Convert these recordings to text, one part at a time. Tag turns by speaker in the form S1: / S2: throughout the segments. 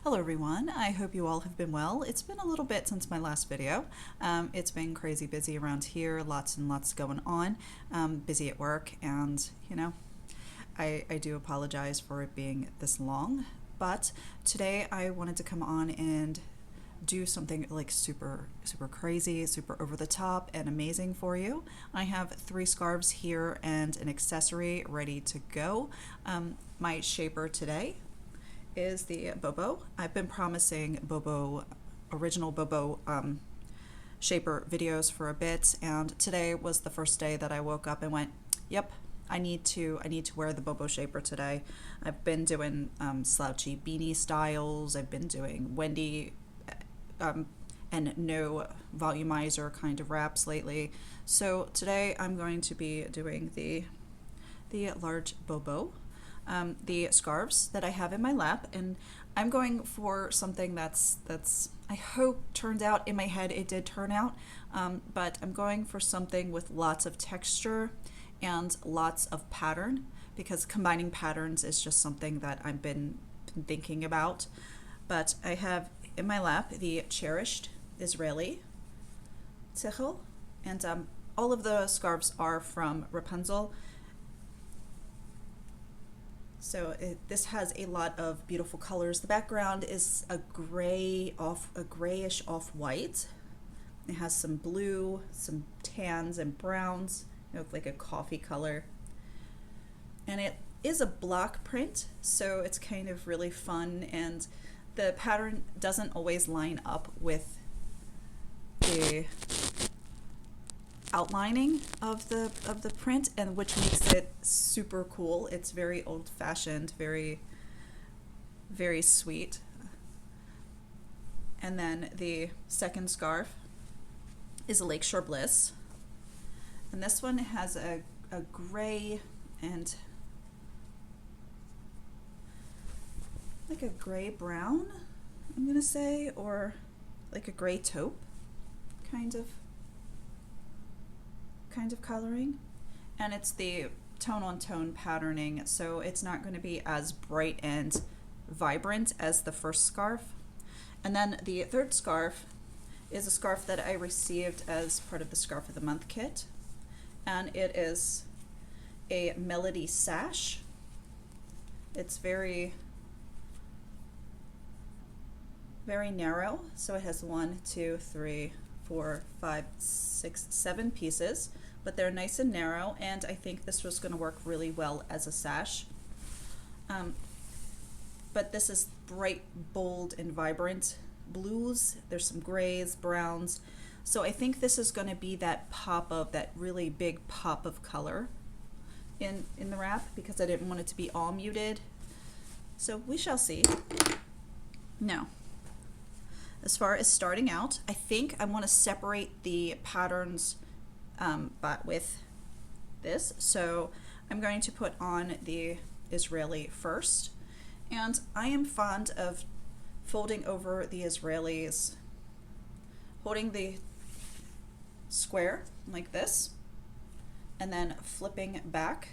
S1: Hello everyone, I hope you all have been well. It's been a little bit since my last video. It's been crazy busy around here, lots and lots going on, busy at work, and I do apologize for it being this long, but today I wanted to come on and do something like super crazy, super over the top and amazing for you. I have 3 scarves here and an accessory ready to go. My shaper today is the Bobo. I've been promising original Bobo shaper videos for a bit, and today was the first day that I woke up and went, yep, I need to wear the Bobo shaper today. I've been doing slouchy beanie styles. I've been doing Wendy and no volumizer kind of wraps lately. So today I'm going to be doing the large Bobo. The scarves that I have in my lap, and I'm going for something that's I hope turned out. In my head it did turn out, but I'm going for something with lots of texture and lots of pattern, because combining patterns is just something that I've been thinking about. But I have in my lap the Cherished Israeli Tichel, and all of the scarves are from Rapunzel. So this has a lot of beautiful colors. The background is a grayish off-white. It has some blue, some tans and browns, like a coffee color. And it is a block print, so it's kind of really fun, and the pattern doesn't always line up with the outlining of the print, and which makes it super cool. It's very old-fashioned, very sweet. And then the second scarf is a Lakeshore Bliss, and this one has a gray and like a gray brown, I'm gonna say, or like a gray taupe kind of coloring, and it's the tone-on-tone patterning, so it's not going to be as bright and vibrant as the first scarf. And then the third scarf is a scarf that I received as part of the Scarf of the Month kit, and it is a melody sash. It's very narrow, so it has 1, 2, 3, 4, 5, 6, 7 pieces, but they're nice and narrow, and I think this was going to work really well as a sash. But this is bright, bold, and vibrant blues. There's some grays, browns, so I think this is going to be that really big pop of color in the wrap, because I didn't want it to be all muted. So we shall see. Now, as far as starting out, I think I want to separate the patterns but with this. So I'm going to put on the Israeli first. And I am fond of folding over the Israelis, holding the square like this, and then flipping back.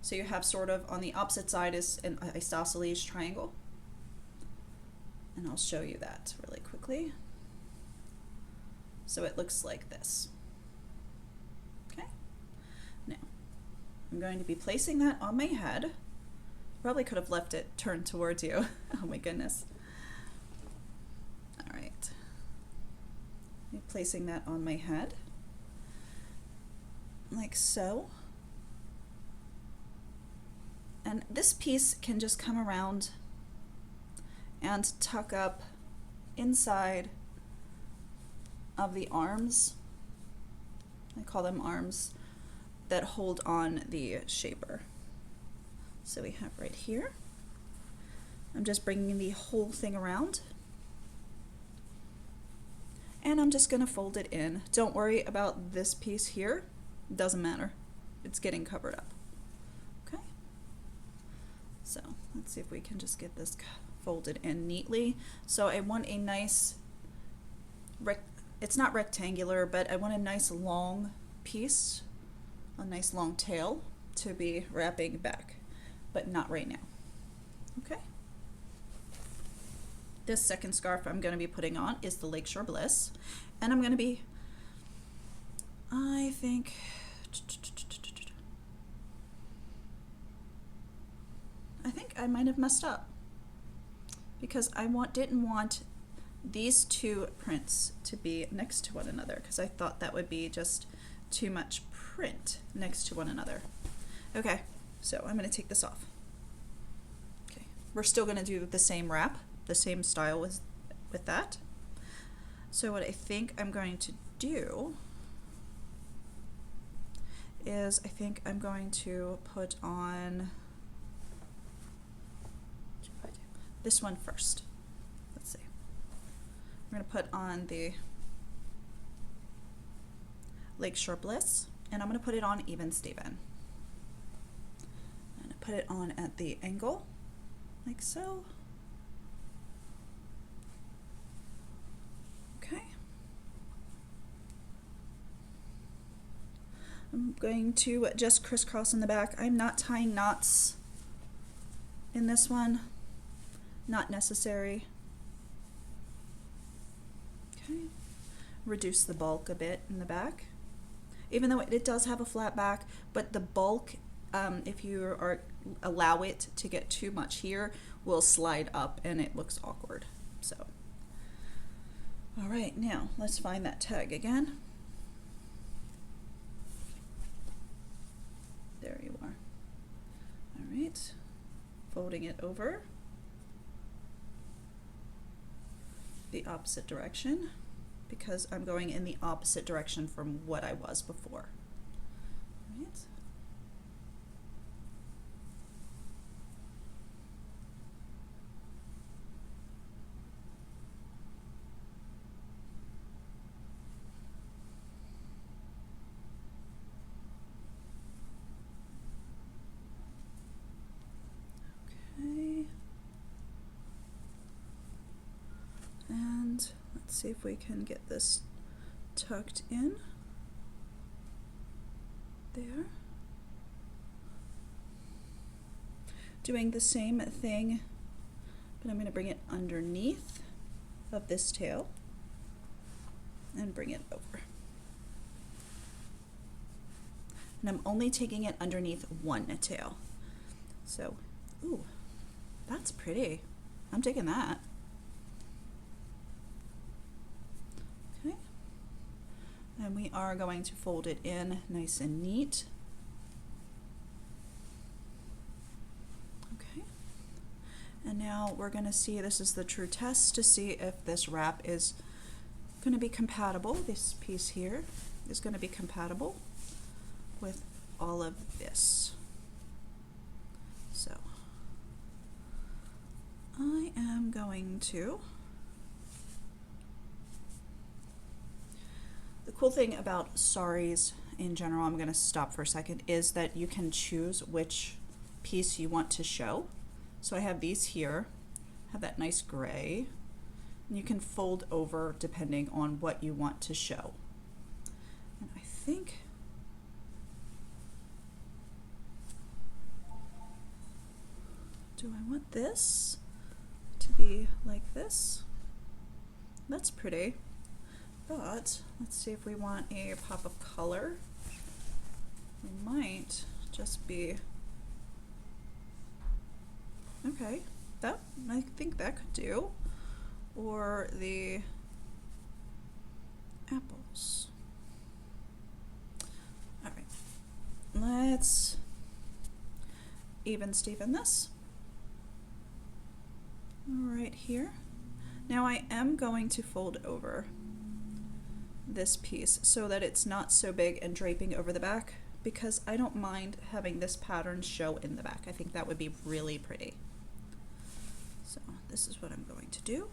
S1: So you have sort of on the opposite side is an isosceles triangle. And I'll show you that really quickly. So it looks like this. Okay. Now, I'm going to be placing that on my head. Probably could have left it turned towards you. Oh my goodness. All right. I'm placing that on my head, like so. And this piece can just come around and tuck up inside of the arms. I call them arms that hold on the shaper. So we have right here. I'm just bringing the whole thing around, and I'm just going to fold it in. Don't worry about this piece here. It doesn't matter. It's getting covered up. Okay. So let's see if we can just get this folded in neatly. So I want a nice, it's not rectangular, but I want a nice long piece, a nice long tail to be wrapping back, but not right now. Okay. This second scarf I'm going to be putting on is the Lakeshore Bliss, and I'm going to be, I think, I might have messed up because I didn't want these two prints to be next to one another because I thought that would be just too much print next to one another. Okay, so I'm going to take this off. Okay, we're still going to do the same wrap, the same style with that. So what I think I'm going to do is I think I'm going to put on this one first. Let's see. I'm going to put on the Lakeshore Bliss, and I'm going to put it on even Steven. I'm going to put it on at the angle, like so. Okay. I'm going to just crisscross in the back. I'm not tying knots in this one. Not necessary. Okay. Reduce the bulk a bit in the back. Even though it does have a flat back, but the bulk, if you allow it to get too much here, will slide up and it looks awkward. So, all right, now let's find that tag again. There you are. All right, folding it over the opposite direction because I'm going in the opposite direction from what I was before. Right. Okay. And let's see if we can get this tucked in there. Doing the same thing, but I'm going to bring it underneath of this tail and bring it over. And I'm only taking it underneath one tail. So, ooh, that's pretty. I'm taking that. Okay. And we are going to fold it in nice and neat. Okay. And now we're going to see, this is the true test to see if this wrap is going to be compatible. This piece here is going to be compatible with all of this. So I am going to, the cool thing about saris in general, I'm going to stop for a second, is that you can choose which piece you want to show. So I have these here, have that nice gray, and you can fold over depending on what you want to show. And I think do I want this to be like this? That's pretty. But let's see if we want a pop of color. We might just be, okay, that, I think that could do. Or the apples. All right, let's even Steven this. Right here. Now I am going to fold over this piece so that it's not so big and draping over the back, because I don't mind having this pattern show in the back. I think that would be really pretty. So this is what I'm going to do.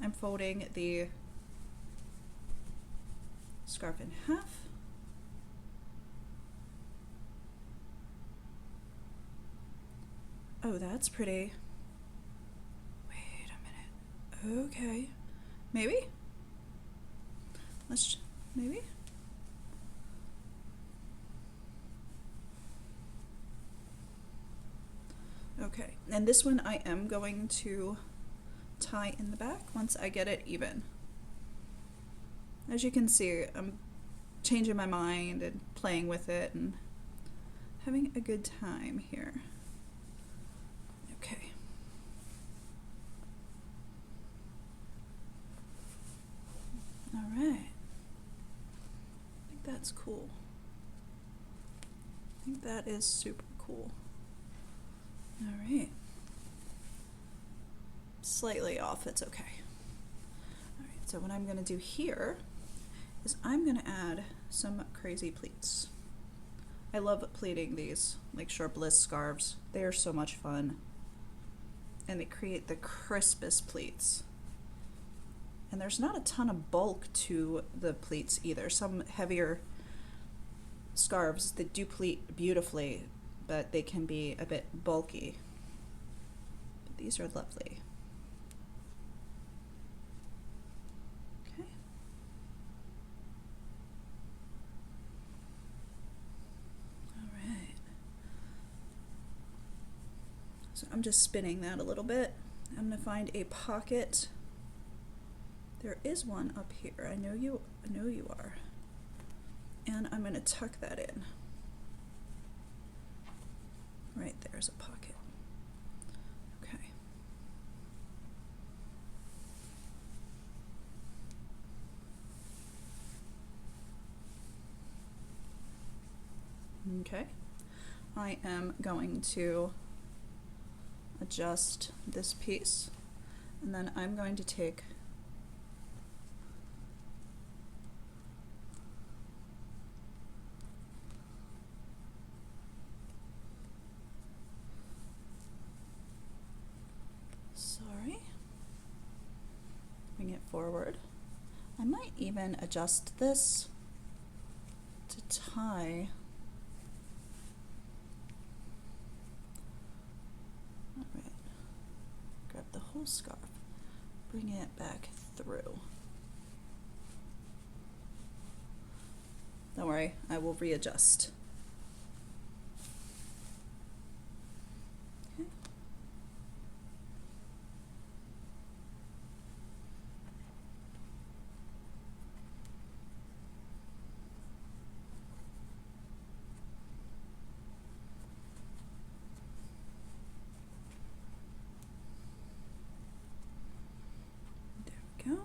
S1: I'm folding the scarf in half. Oh, that's pretty. Okay, maybe? Let's, maybe? Okay, and this one I am going to tie in the back once I get it even. As you can see, I'm changing my mind and playing with it and having a good time here. Okay. All right. I think that's cool. I think that is super cool. All right. Slightly off, it's okay. All right, so what I'm going to do here is I'm going to add some crazy pleats. I love pleating these Lakeshore Bliss scarves. They are so much fun. And they create the crispest pleats. And there's not a ton of bulk to the pleats either. Some heavier scarves that do pleat beautifully, but they can be a bit bulky. But these are lovely. Okay. All right. So I'm just spinning that a little bit. I'm going to find a pocket. There is one up here. I know you are. And I'm going to tuck that in. Right there's a pocket. Okay. Okay. I am going to adjust this piece, and then I'm going to take bring it forward. I might even adjust this to tie. All right. Grab the whole scarf, bring it back through. Don't worry, I will readjust. Okay. There we go.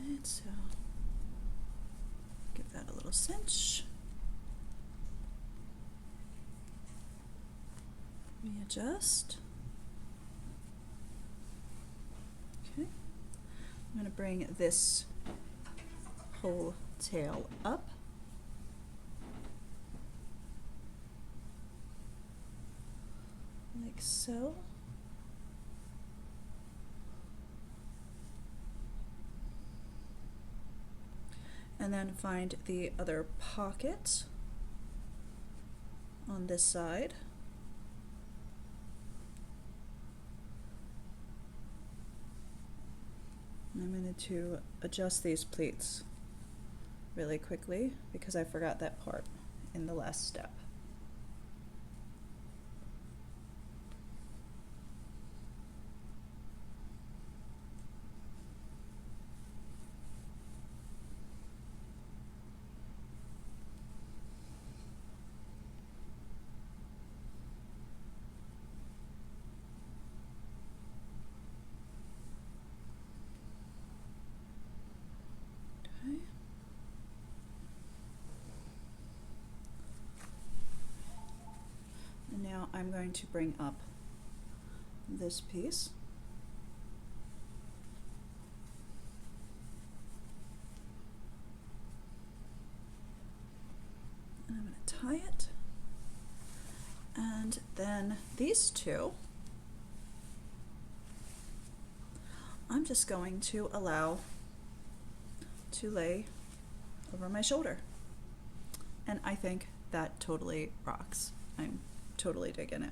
S1: Alright, so give that a little cinch. Readjust. Okay. I'm going to bring this whole tail up. Like so. And then find the other pocket on this side. I'm going to adjust these pleats really quickly because I forgot that part in the last step. Now I'm going to bring up this piece. And I'm going to tie it. And then these two, I'm just going to allow to lay over my shoulder. And I think that totally rocks. I'm totally digging it.